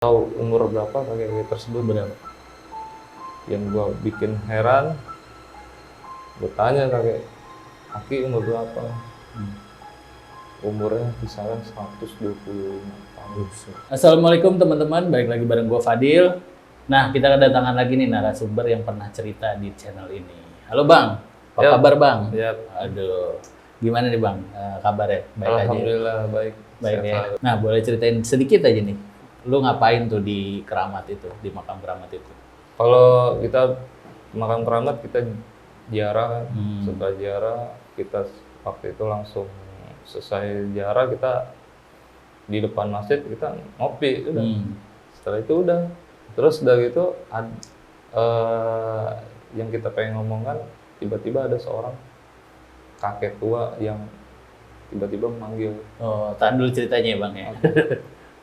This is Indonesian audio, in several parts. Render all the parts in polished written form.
Tahu umur berapa kakek tersebut. Berapa? Yang gua bikin heran, gua tanya kakek, "Aki umur berapa?" Umurnya kisaran 125 tahun. Assalamualaikum teman-teman, balik lagi bareng gue Fadil. Nah, kita kedatangan lagi nih narasumber yang pernah cerita di channel ini. Halo Bang, apa Ya. kabar Bang? Ya, Aduh, gimana nih Bang kabarnya? Baik aja? alhamdulillah baik. Baik Sehat ya. selalu. Nah, boleh ceritain sedikit aja nih. Lu ngapain tuh di keramat itu, di makam keramat itu? Kalau kita makam keramat kita ziarah kan. Setelah ziarah kita waktu itu langsung selesai ziarah kita di depan masjid kita ngopi udah. Setelah itu udah. Terus dari itu yang kita pengen ngomongkan tiba-tiba ada seorang kakek tua yang tiba-tiba memanggil. Oh, tahan dulu ceritanya ya Bang ya.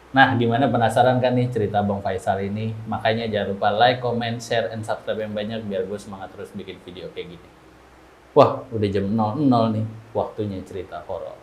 Nah, gimana, penasaran kan nih cerita Bang Faisal ini? Makanya jangan lupa like, comment, share, and subscribe yang banyak biar gue semangat terus bikin video kayak gini. Wah, udah jam 00 nih, waktunya cerita horor.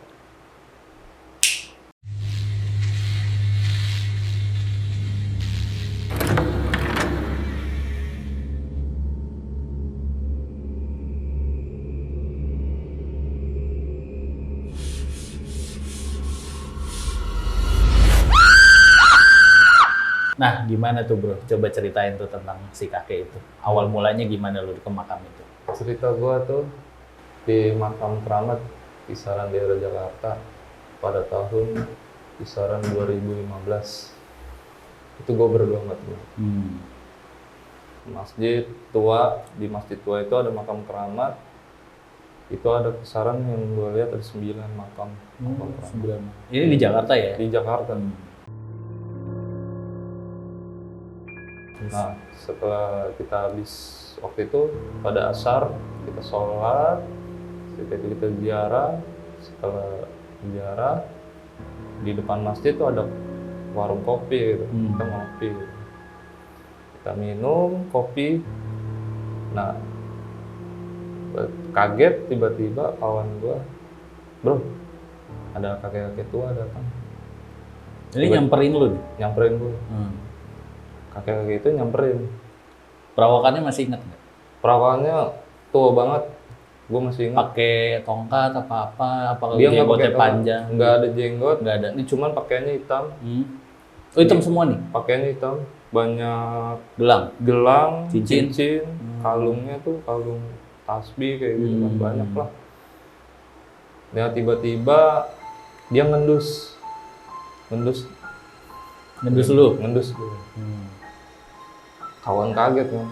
Nah, gimana tuh bro? Coba ceritain tuh tentang si kakek itu. Awal mulanya gimana lu ke makam itu? Cerita gua tuh di makam keramat kisaran daerah Jakarta pada tahun kisaran 2015. Itu gua berdua sama teman. Masjid tua, di masjid tua itu ada makam keramat. Itu ada kisaran yang gua lihat ada 9 makam keramat. Ini di Jakarta ya? Di Jakarta. Nah, setelah kita habis waktu itu pada asar kita sholat, kita ziarah. Setelah ziarah di depan masjid itu ada warung kopi gitu. Kita ngopi, kita minum kopi. Nah, kaget tiba-tiba kawan gua, "Bro, ada kakek-kakek tua datang." Ini nyamperin lu nih? Nyamperin gua. Kakek-kakek itu nyamperin. Perawakannya masih ingat nggak? Perawakannya tua banget, gue masih ingat. Pakai tongkat apa-apa? Apakah Dia nggak pakai jenggotnya tongkat, panjang? nggak ada jenggot, Nggak ada. ini cuman pakaiannya hitam. Oh, hitam semua nih? Pakaiannya hitam, banyak Gelang? cincin, Cincin? kalungnya tuh kalung tasbih kayak gitu kan, banyak lah. Ya tiba-tiba dia ngendus lu? ngendus gitu. Kawan kaget kan,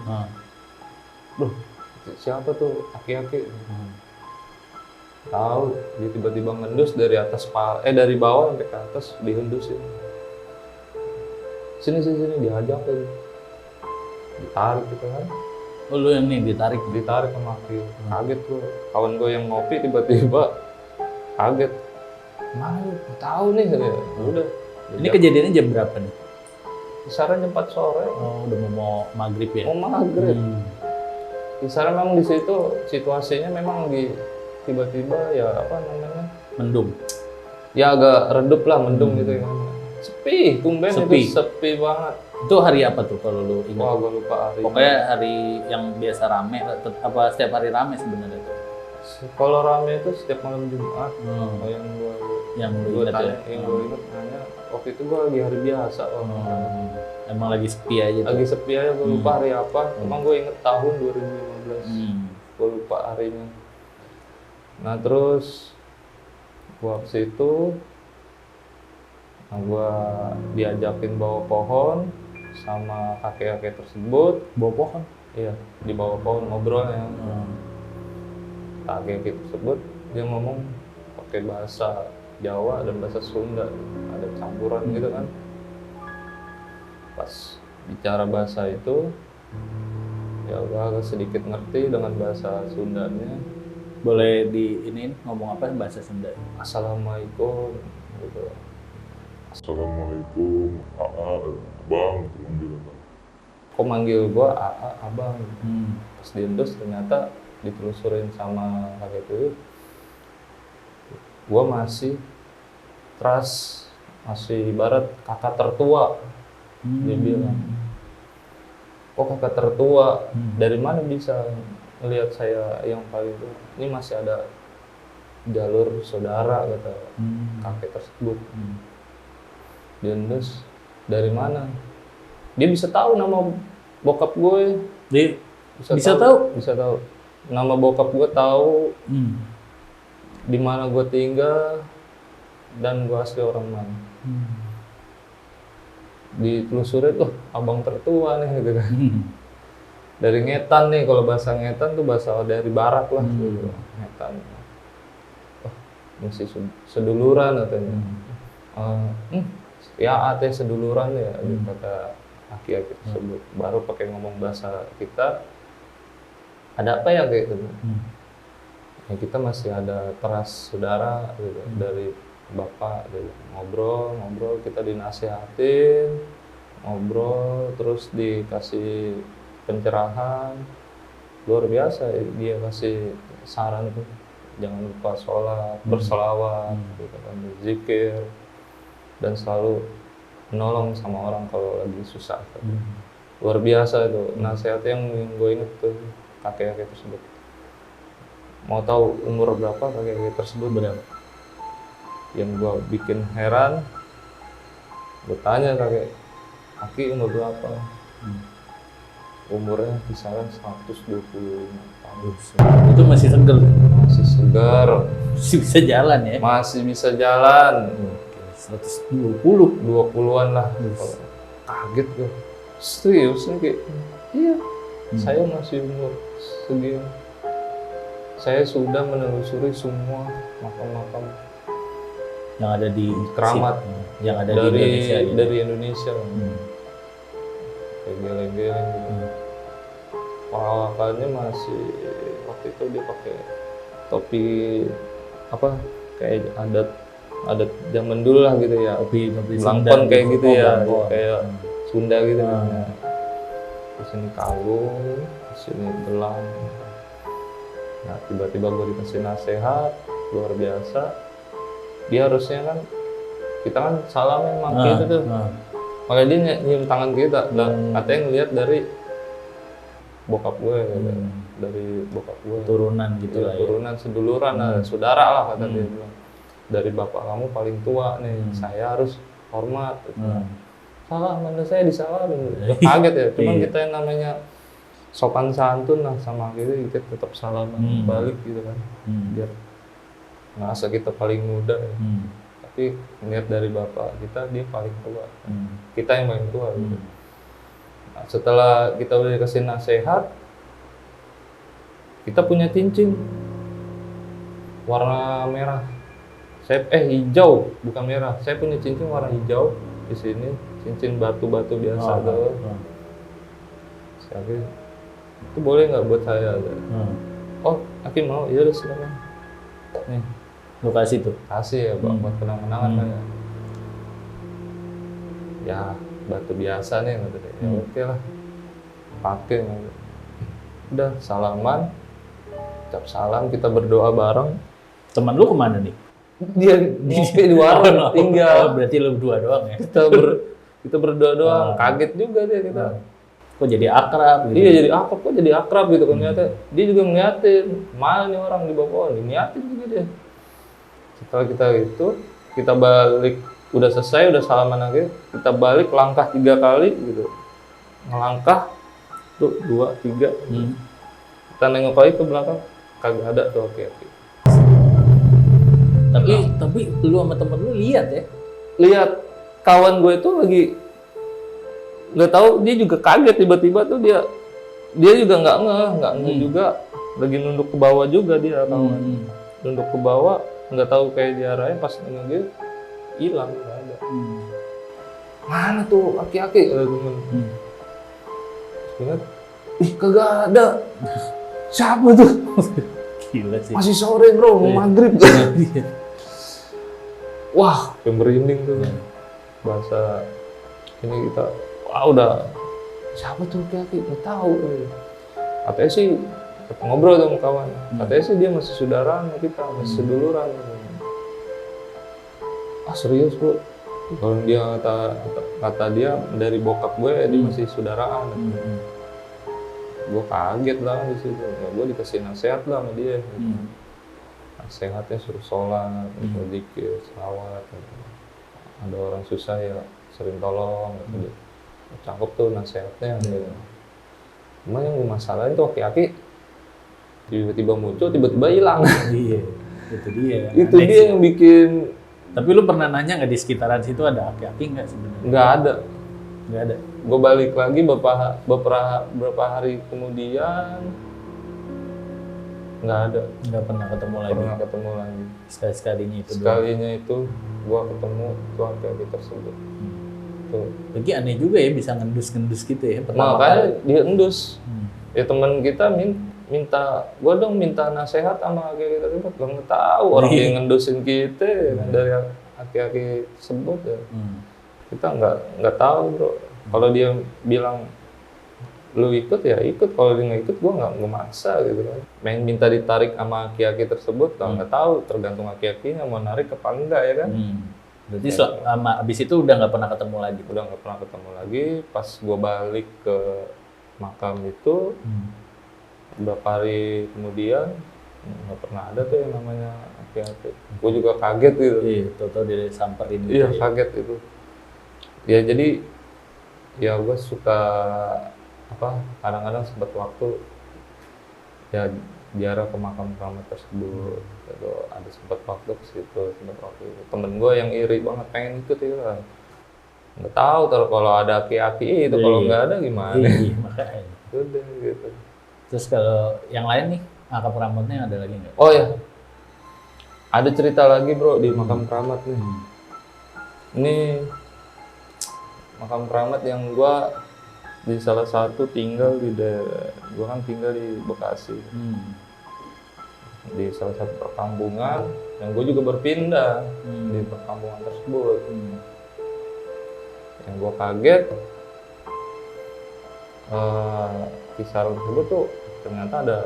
"Loh, siapa tuh aki-aki?" Tahu dia tiba-tiba ngendus dari atas dari bawah sampai ke atas dihendusin. Sini diajak aja. Ditarik gitu kan. Oh, lu yang nih ditarik? Ditarik sama aki. Kaget gua. Kawan gua yang ngopi tiba-tiba kaget. "Mana lu? Gak tahu nih." Udah. Ini kejadiannya jam berapa nih? Kisaran jam 4 sore. Oh, udah mau maghrib ya? Mau maghrib. Kisaran memang di situ situasinya memang tiba-tiba ya apa namanya? Mendung? Ya agak redup lah, mendung gitu ya. Sepi, tumben Sepi. itu sepi banget. Itu hari apa tuh kalau lu ingat? Wah, gue lupa hari. Pokoknya hari yang biasa rame, apa setiap hari rame sebenarnya tuh? Kalau rame itu setiap malam Jumat. Yang lu Gue ingat ya? tanya, yang gue ingat nanya, waktu itu gue lagi hari biasa. Emang lagi sepi aja tuh? Lagi sepi aja, gue lupa hari apa. Emang gue inget tahun 2015. Gue lupa harinya. Nah terus gue ke situ, gue diajakin bawa pohon sama kakek-kakek tersebut. Bawa pohon? Iya, di bawah pohon ngobrolnya. Kakek tersebut dia ngomong pakai bahasa Jawa dan bahasa Sunda, ada campuran gitu kan. Pas bicara bahasa itu, ya gue agak sedikit ngerti dengan bahasa Sundanya. Boleh ini ngomong apa bahasa Sunda? Assalamualaikum gitu. Assalamualaikum, Abang, Kok manggil gue Abang? Pas diendus ternyata ditelusurin sama kakek itu, gue masih trust, masih ibarat kakak tertua Dia bilang, kok kakak tertua, dari mana bisa melihat saya yang paling tua? Ini masih ada jalur saudara, kata kakek tersebut. Dia ndes, dari mana? Dia bisa tahu nama bokap gue. Dia bisa tahu? Bisa tahu. Nama bokap gue tahu, di mana gue tinggal, dan gue asli orang mana. Ditelusuri tuh abang tertua nih gitu kan. Dari Ngetan nih, kalau bahasa Ngetan tuh bahasa dari barat lah gitu. Ngetan. Oh, masih seduluran katanya. Ya ate seduluran ya, kata aki-aki tersebut. Baru pakai ngomong bahasa kita. Ada apa ya kayak gitu? Ya, kita masih ada teras saudara gitu, dari bapak gitu. Ngobrol, kita dinasihatin, ngobrol, terus dikasih pencerahan. Luar biasa, dia kasih saran tuh, jangan lupa sholat, berselawat, gitu kan, berzikir, dan selalu menolong sama orang kalau lagi susah. Luar biasa itu nasihat yang gue inget tuh kakek-kakek tersebut. Mau tahu umur berapa kakek-kakek tersebut? Berapa? Yang gue bikin heran, gue tanya kakek, Aki umur berapa? Umurnya kisaran 125 tahun. Itu masih seger? Masih segar, Masih bisa jalan ya? masih bisa jalan. 20-an lah. Kaget gue, serius nih kayak, iya, saya masih umur segini. Saya sudah menelusuri semua makam-makam yang ada di keramat yang ada dari di Indonesia gitu. dari Indonesia. Kayak geleng-geleng gitu. Perawakannya masih waktu itu dia pakai topi apa kayak adat zaman dulu lah gitu ya. Topi Langkon kayak gitu ya, Langkon. kayak Sunda gitu kan. Di sini kalung, di sini gelang. Nah, tiba-tiba gue dikasih nasihat luar biasa. Dia harusnya kan, kita kan salamin sama gitu tuh. Makanya dia nyium tangan kita, dan katanya ngeliat dari bokap gue, dari bokap gue. Turunan gitu Ya, lah ya. turunan, seduluran, saudara lah kata dia bilang. Dari bapak kamu paling tua nih, saya harus hormat. Salah, mana saya disalamin. Kaget ya, cuman kita yang namanya sopan santun lah sama gitu, kita tetap salaman balik gitu kan. Biar ngerasa kita paling muda ya. Tapi lihat dari bapak kita, dia paling tua. Kita yang paling tua gitu. Nah, setelah kita udah dikasih nasihat, kita punya cincin warna merah. Hijau, bukan merah. Saya punya cincin warna hijau di sini, cincin batu-batu biasa tuh. Saya bilang, itu boleh nggak buat saya? Oh, Aki mau, iya udah silakan. Nih, Lu kasih tuh. kasih ya buat kenang-kenangan kan ya. Ya batu biasa nih, gitu. Ya oke lah, pakai. Udah salaman, ucap salam, kita berdoa bareng. Teman lu kemana nih? Dia ngopi di warung tinggal. Berarti lu berdua doang ya? Kita berdoa doang. Kaget juga dia kita. Kok jadi akrab gitu? Iya jadi akrab, kok jadi akrab gitu kan ternyata. Dia juga ngeliatin, mana nih orang di bawah pohon, ngeliatin juga dia. Setelah kita itu, kita balik, udah selesai, udah salaman lagi, kita balik langkah 3 kali gitu. Ngelangkah, tuh 2, 3. Kita nengok lagi ke belakang, kagak ada tuh Aki-aki. Tapi lu sama temen lu lihat ya? Lihat kawan gue itu lagi nggak tahu, dia juga kaget tiba-tiba tuh dia juga nggak ngeh juga, lagi nunduk ke bawah juga dia kawan. Nunduk ke bawah, nggak tahu kayak diarahin, pas nengok dia hilang, nggak ada. Mana tuh Aki-aki? Kata temen. Ingat, ih kagak ada. Siapa tuh? Gila sih. Masih sore bro, mau maghrib. Wah, merinding tuh. Bahasa ini kita, wah udah, siapa tuh Aki-aki? Nggak tahu. Katanya sih, ngobrol sama kawan. Katanya sih dia masih saudara sama kita, masih seduluran. Ah serius bro? Kalau dia kata dia dari bokap gue dia masih saudaraan. Gue kaget lah di situ. Ya, gue dikasih nasihat lah sama dia. Nasihatnya suruh sholat, berzikir, selawat. Ada orang susah ya sering tolong. Gitu. Cakep tuh nasihatnya. Gitu. Cuma yang gue masalahin tuh aki-aki tiba-tiba muncul, tiba-tiba hilang. Iya, itu dia. Itu dia yang bikin. Tapi lu pernah nanya nggak di sekitaran situ ada aki-aki nggak sebenarnya? Nggak ada. Nggak ada. Gue balik lagi beberapa hari kemudian nggak ada. Nggak pernah ketemu lagi. Pernah ketemu lagi. Sekali-sekalinya itu doang. Sekalinya itu gue ketemu tuh aki-aki tersebut. Tuh. Lagi aneh juga ya bisa ngendus-ngendus gitu ya. Pertama Makanya dia endus. Hmm. Ya teman kita gue dong minta nasihat sama aki-aki tersebut. Gue nggak tahu orang Iya. yang ngendusin kita kan dari aki-aki tersebut ya. Kita nggak tahu bro. Kalau dia bilang lu ikut ya ikut, kalau dia nggak ikut gue nggak maksa gitu kan. Main minta ditarik sama aki-aki tersebut, kalau nggak tahu tergantung aki-akinya mau narik apa enggak ya kan. Berarti selama abis itu udah nggak pernah ketemu lagi. Udah nggak pernah ketemu lagi. Pas gue balik ke makam itu beberapa hari kemudian nggak pernah ada tuh yang namanya aki-aki. Gue juga kaget gitu. Iya, tau-tau dia samperin gitu. Iya Ya. kaget itu. Ya jadi ya gue suka kadang-kadang sempat waktu ya ziarah ke makam keramat tersebut. Gitu. Ada sempat waktu ke situ, sempat waktu itu. Temen gue yang iri banget pengen ikut itu lah. Nggak tahu kalau ada aki-aki itu, kalau nggak ada gimana? Iya, makanya. Udah gitu. Terus kalau yang lain nih, makam keramatnya ada lagi nggak? Oh ya, ada cerita lagi bro di makam keramat nih. Ini makam keramat yang gua di salah satu tinggal di gua kan tinggal di Bekasi, di salah satu perkampungan yang gua juga berpindah di perkampungan tersebut. Yang gua kaget kisaran tersebut tuh ternyata ada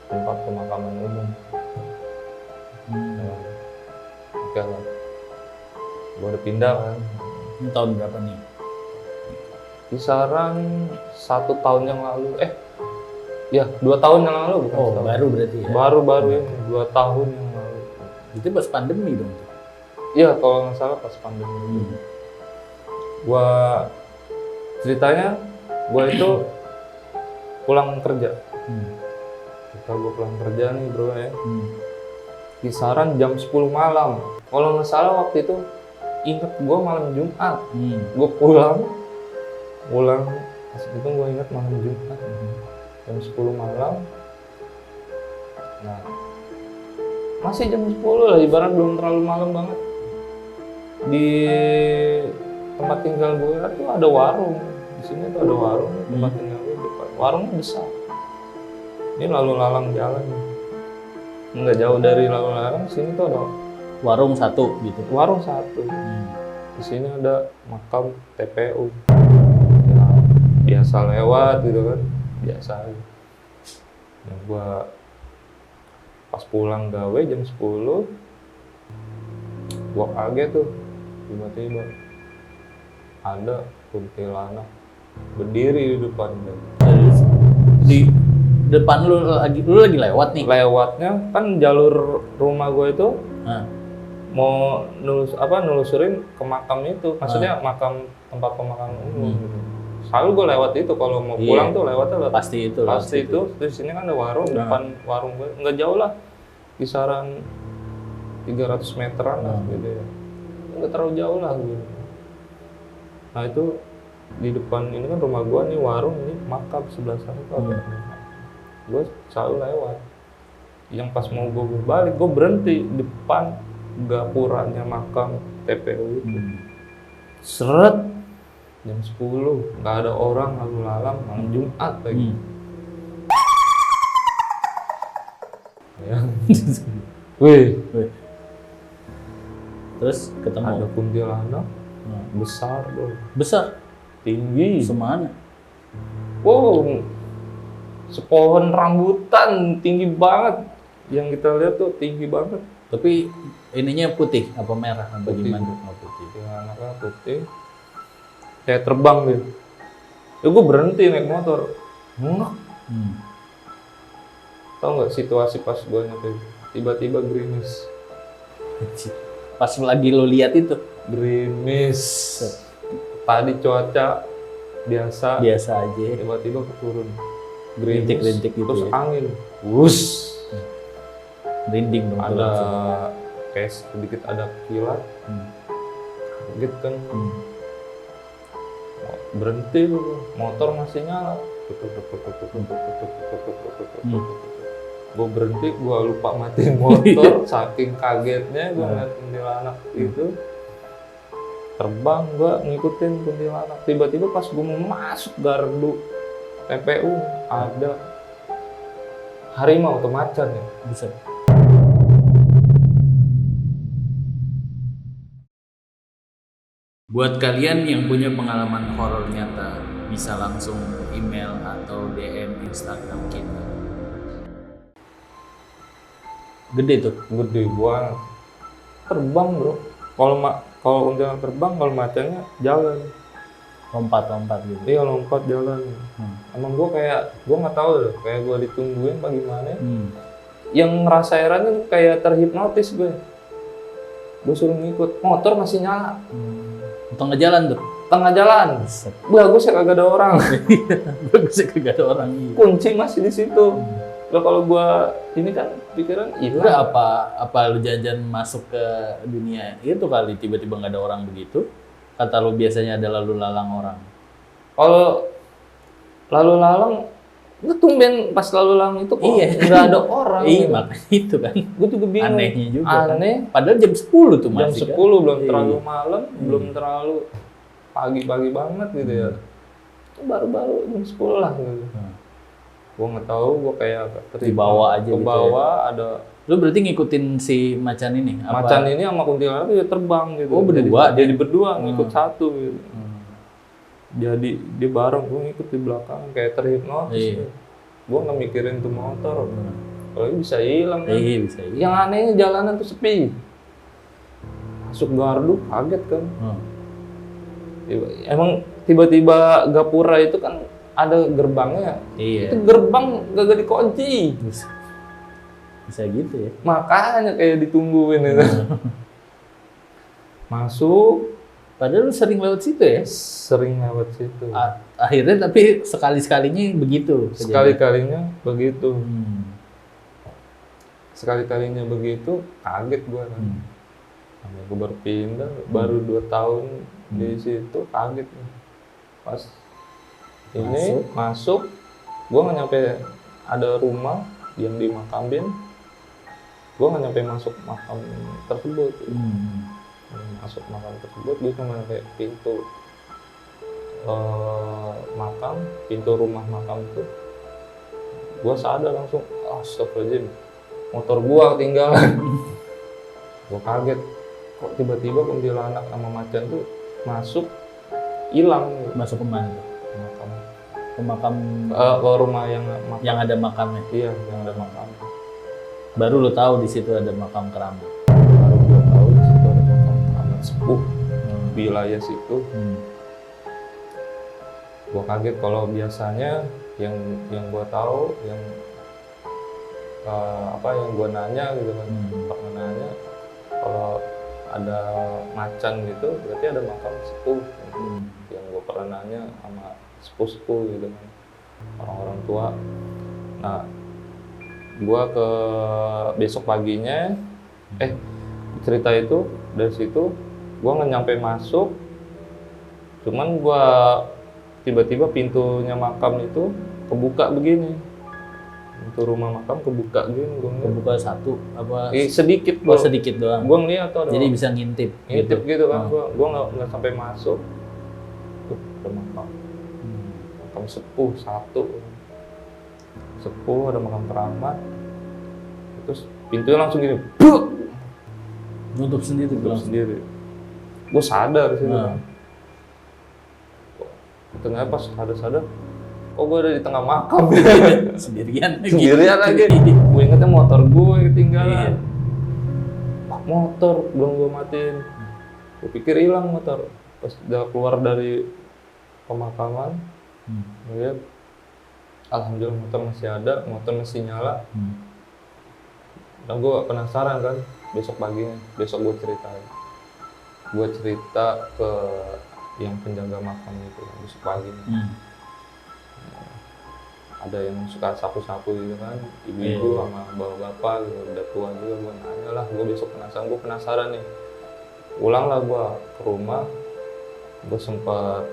tempat pemakaman umum. Oke lah, gue udah pindah kan. Ini tahun berapa nih? Kisaran 1 tahun yang lalu, 2 tahun yang lalu bukan. Oh, setahun. baru berarti ya? Baru ini 2 tahun yang lalu. Itu pas pandemi dong? Iya kalau nggak salah pas pandemi. Gua ceritanya, gua itu pulang kerja. Ketika gue pulang kerja nih bro ya, kisaran jam 10 malam. Kalau nggak salah waktu itu inget gue malam Jumat. Gue pulang pas itu gue inget malam Jumat. Jam 10 malam. Nah, masih jam 10 lah, ibarat belum terlalu malam banget. Di tempat tinggal gue tuh ada warung. Di sini tuh ada warung, tempat tinggal gue depan. Warungnya besar. Ini lalu lalang jalan, nggak jauh dari lalu lalang sini tuh ada Warung satu gitu? warung satu. Di sini ada makam TPU. Ya, biasa lewat gitu kan, biasa aja. Yang gua pas pulang gawe jam 10, gua kaget tuh tiba-tiba ada kuntilanak berdiri di depan. Di depan lu lagi lewat nih? Lewatnya kan jalur rumah gue itu mau nelusurin ke makam itu, maksudnya makam tempat pemakaman umum. Selalu gue lewat itu kalau mau pulang tuh lewatnya lewat pasti itu. Terus di sini kan ada warung, depan warung gue nggak jauh lah, kisaran 300 meteran lah gitu ya, nggak terlalu jauh lah gitu. Nah itu di depan ini kan rumah gue nih warung, ini makam sebelah sana tuh ada. Gue selalu lewat. Yang pas mau gue balik, gue berhenti depan gapuranya makam TPU itu. Seret, jam 10, nggak ada orang lalu lalang, malam Jumat lagi. Ya. Wih, Terus ketemu? ada kuntilanak besar bro, Besar? tinggi. Semana? Wow, sepohon rambutan tinggi banget. Yang kita lihat tuh tinggi banget. Tapi ininya putih apa merah apa Putih. gimana? Oh, putih. Kuntilanaknya putih. Kayak terbang gitu. Ya gue berhenti naik motor. Ngek. Tahu nggak situasi pas gue nyampe? Tiba-tiba gerimis. Pas lagi lo lihat itu Gerimis. Tadi cuaca biasa. biasa aja. Tiba-tiba turun. Gerimis. Rintik-rintik gitu Terus ya. angin. Wus. Rinding dong. tuh Ada langsung. kayak sedikit ada kilat. Gitu kan. Berhenti motor masih nyala. Gue berhenti, gue lupa matiin motor, saking kagetnya gue ngeliat kuntilanak itu terbang, gue ngikutin kuntilanak. Tiba-tiba pas gue mau masuk gardu TPU ada harimau atau macan ya. Bisa. Buat kalian yang punya pengalaman horor nyata, bisa langsung email atau DM Instagram kita. Gede tuh. Gede gua terbang bro. Kalau kuntilanak terbang, kalau macannya jalan. Lompat-lompat gitu. Dia lompat jalan. Emang gua nggak tahu deh, kayak gua ditungguin bagaimana. Yang ngerasa herannya kayak terhipnotis gue. Gue suruh ngikut, motor masih nyala. Tengah jalan tuh. Tengah jalan. Bagus ya kagak ada orang. Bagus ya kagak ada orang. Kunci masih di situ. Lah kalau gua ini kan pikiran Udah hilang. apa lu jajan masuk ke dunia itu kali tiba-tiba nggak ada orang begitu? Kata lu biasanya ada lalu lalang orang. Kalau lalu lalang, itu tumben pas lalu lalang itu kok Iya. nggak ada orang. Iya gitu. makanya itu kan. Gue juga bingung. Anehnya juga Aneh. kan. Padahal jam 10 tuh Jam masih 10 kan? belum Iya. terlalu malam, belum terlalu pagi-pagi banget gitu ya. Itu baru-baru jam 10 lah gitu. Gue nggak tahu, gue kayak Dibawa aja ke gitu bawah ada Lu berarti ngikutin si macan ini? Apa? macan ini sama kuntilanak dia terbang gitu. Oh, berdua? Jadi berdua ngikut satu gitu. Hmm. Jadi dia bareng, gue ngikut di belakang kayak terhipnotis. Iya. Gue nggak mikirin tuh motor. Kalau ini bisa hilang kan. Iya bisa. Iya. Yang anehnya jalanan tuh sepi. Masuk gardu kaget kan. Emang tiba-tiba gapura itu kan ada gerbangnya. Iya. Itu gerbang gak dikunci. Bisa gitu ya. Makanya kayak ditungguin itu. Masuk, Padahal lu sering lewat situ ya? sering lewat situ. Akhirnya tapi sekali-sekalinya begitu. Sekali-kalinya begitu. kejadian. Sekali-kalinya begitu, kaget gua kan. Sampai gua baru pindah, baru 2 tahun di situ, kaget. Pas ini masuk, gua nggak nyampe ada rumah yang dimakamin, gua nggak nyampe masuk makam tersebut. Masuk makam tersebut, gue cuma kayak pintu makam, pintu rumah makam itu, gue sadar langsung, astagfirullahaladzim, motor gue ketinggalan. Gue kaget, kok tiba-tiba kuntilanak sama macan tuh masuk, hilang. Masuk ke mana? Makam. Ke makam Ke rumah yang makam. yang ada makamnya. Iya, yang ada makam. Baru lu tahu di situ ada makam keramat. Baru gue tahu di situ ada makam keramat sepuh wilayah situ. Gue kaget kalau biasanya yang gue tahu yang yang gue nanya gitu kan, pernah nanya kalau ada macan gitu berarti ada makam sepuh. Yang gue pernah nanya sama sepuh-sepuh gitu kan, orang-orang tua. Nah, gue ke besok paginya cerita itu dari situ gue nggak nyampe masuk, cuman gue tiba-tiba pintunya makam itu kebuka begini, pintu rumah makam kebuka gini. Kebuka satu apa? Sedikit Oh, bro, sedikit doang. gue ngeliat tuh ada Jadi bisa ngintip. ngintip gitu kan. Gue nggak sampai masuk tuh ada makam sepuh satu, sepuh, ada makam keramat, terus pintunya langsung gini, Nutup sendiri tutup bilang. sendiri. Gue sadar sih kan. Tengah pas sadar, kok gue ada di tengah makam. Sendirian lagi. Sendirian lagi. Gue ingetnya motor gue ketinggalan. motor belum gue matiin. Gue pikir hilang motor. Pas udah keluar dari pemakaman, lihat, alhamdulillah motor masih ada, motor masih nyala. Dan gue penasaran kan, besok paginya, besok gue ceritain. Gue cerita ke yang penjaga makam itu besok paginya. Ada yang suka sapu-sapu gitu kan, ibu-ibu sama bapak-bapak gitu, udah tua juga. Gue nanya lah, gue besok penasaran nih. Pulanglah gue ke rumah, gue sempat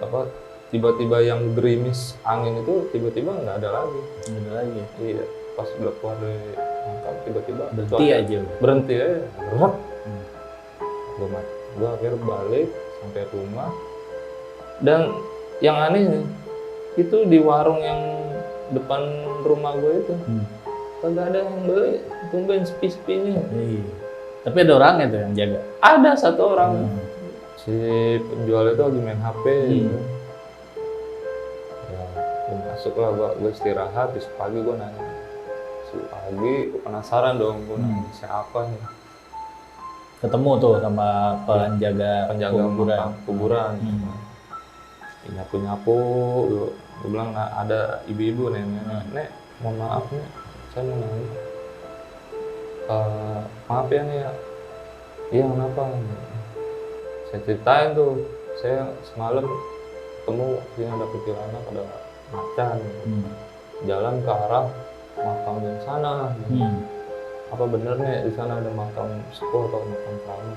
tiba-tiba yang gerimis angin itu tiba-tiba nggak ada lagi. Nggak ada lagi. Iya, pas udah keluar dari makam tiba-tiba Berhenti aja. berhenti aja, berat. Gue akhirnya balik sampai rumah, dan yang aneh nih, itu di warung yang depan rumah gue itu kagak ada yang beli, tumben sepi-sepi nih. Iya. Tapi ada orangnya tuh yang jaga. Ada satu orang, si penjual itu lagi main HP. Gitu. Ya, gue masuk lah, gue istirahat. Besok pagi gue nanya, besok pagi gue penasaran dong, gue nanya siapa nih. Ketemu tuh sama penjaga kuburan. Nyapu-nyapu, gue bilang ada ibu-ibu nek, mohon maaf nih, saya mau nanya, maaf ya nih ya, iya kenapa? Saya ceritain tuh, saya semalam ketemu sini ada kuntilanak, ada macan, jalan ke arah makam yang sana. Apa bener nih di sana ada makam sepuh atau makam perahu?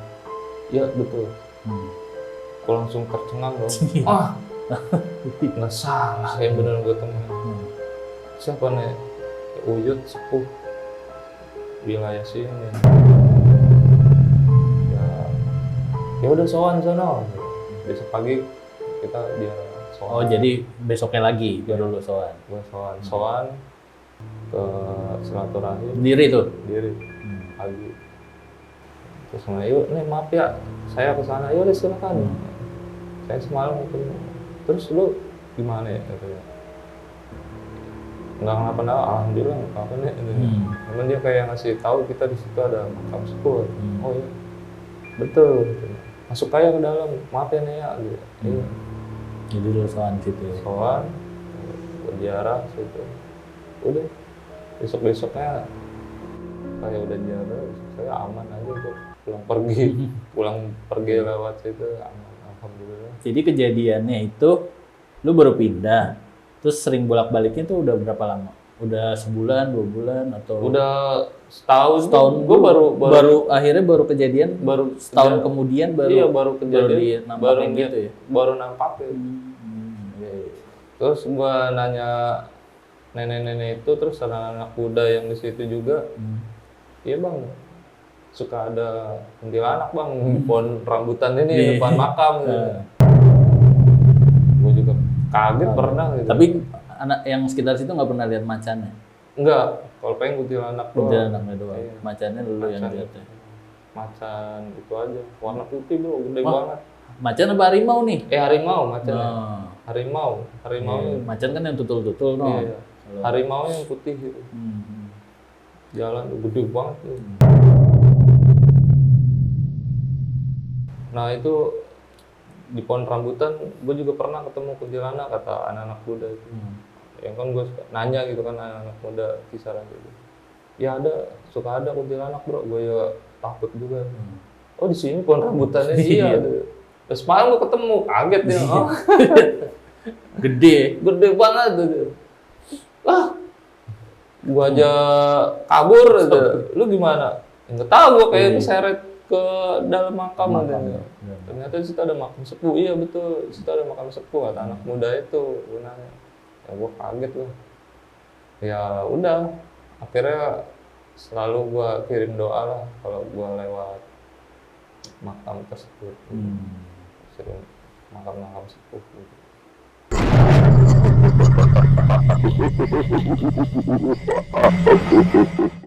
Iya betul. Aku langsung tercengang dong. Nggak salah yang bener gue temuin. Siapa nih? Uyut sepuh wilayah sini. Ya udah sowan sana. Besok pagi kita dia sowan. Oh jadi besoknya lagi baru lu sowan. Gue sowan ke silaturahim. Sendiri tuh. Sendiri. Pagi. Terus yuk nih maaf ya, saya kesana. Yuk udah silakan. Saya semalam ketemu. Terus lu gimana ya katanya? Nggak kenapa-napa, alhamdulillah nggak apa-apa nih. Cuman dia kayak ngasih tahu kita di situ ada makam sepuh. Oh iya, betul. Masuk aja ke dalam, maaf ya nih ya. Gitu. Iya. Jadi lu sowan situ. Sowan, berziarah situ. Udah, besoknya kayak udah ziarah, saya aman aja tuh. Pulang pergi lewat situ aman. Alhamdulillah. Jadi kejadiannya itu lu baru pindah, terus sering bolak-baliknya tuh udah berapa lama? Udah sebulan, 2 bulan atau? Udah setahun. Gue baru akhirnya baru kejadian, baru setahun kemudian baru. Iya baru kejadian. Baru gitu ya. Baru nampakin. Terus gua nanya nenek-nenek itu, terus anak-anak muda yang di situ juga. Iya bang, suka ada kuntilanak bang, pohon rambutan ini di depan makam gitu. Gue juga kaget pernah gitu. Tapi anak yang sekitar situ nggak pernah lihat macannya? Enggak, kalau pengen kuntilanak doang. Kuntilanaknya doang. Iya. Macannya dulu yang lihat ya. Macan itu aja, warna putih bro, gede banget. Macan apa harimau nih? Harimau macannya. Harimau. Macan kan yang tutul-tutul no. Iya. Harimau yang putih gitu. Jalan gede banget tuh. Nah itu di pohon rambutan, gue juga pernah ketemu kuntilanak kata anak-anak muda itu. Yang kan gue nanya gitu kan anak-anak muda kisaran gitu. Ya suka ada kuntilanak bro, gue ya takut juga. Oh di sini pohon rambutannya iya. Terus malam gue ketemu, kaget dia. Oh. Gede banget tuh. Gue aja kabur gitu. Lu gimana? Nggak tahu, gue kayak keseret ke dalam makam. Ternyata di situ ada makam sepuh. Iya betul, di situ ada makam sepuh. Kata anak muda itu, gue nanya. Ya gue kaget loh. Ya udah, akhirnya selalu gue kirim doa lah kalau gue lewat makam tersebut. Sering makam-makam sepuh gitu.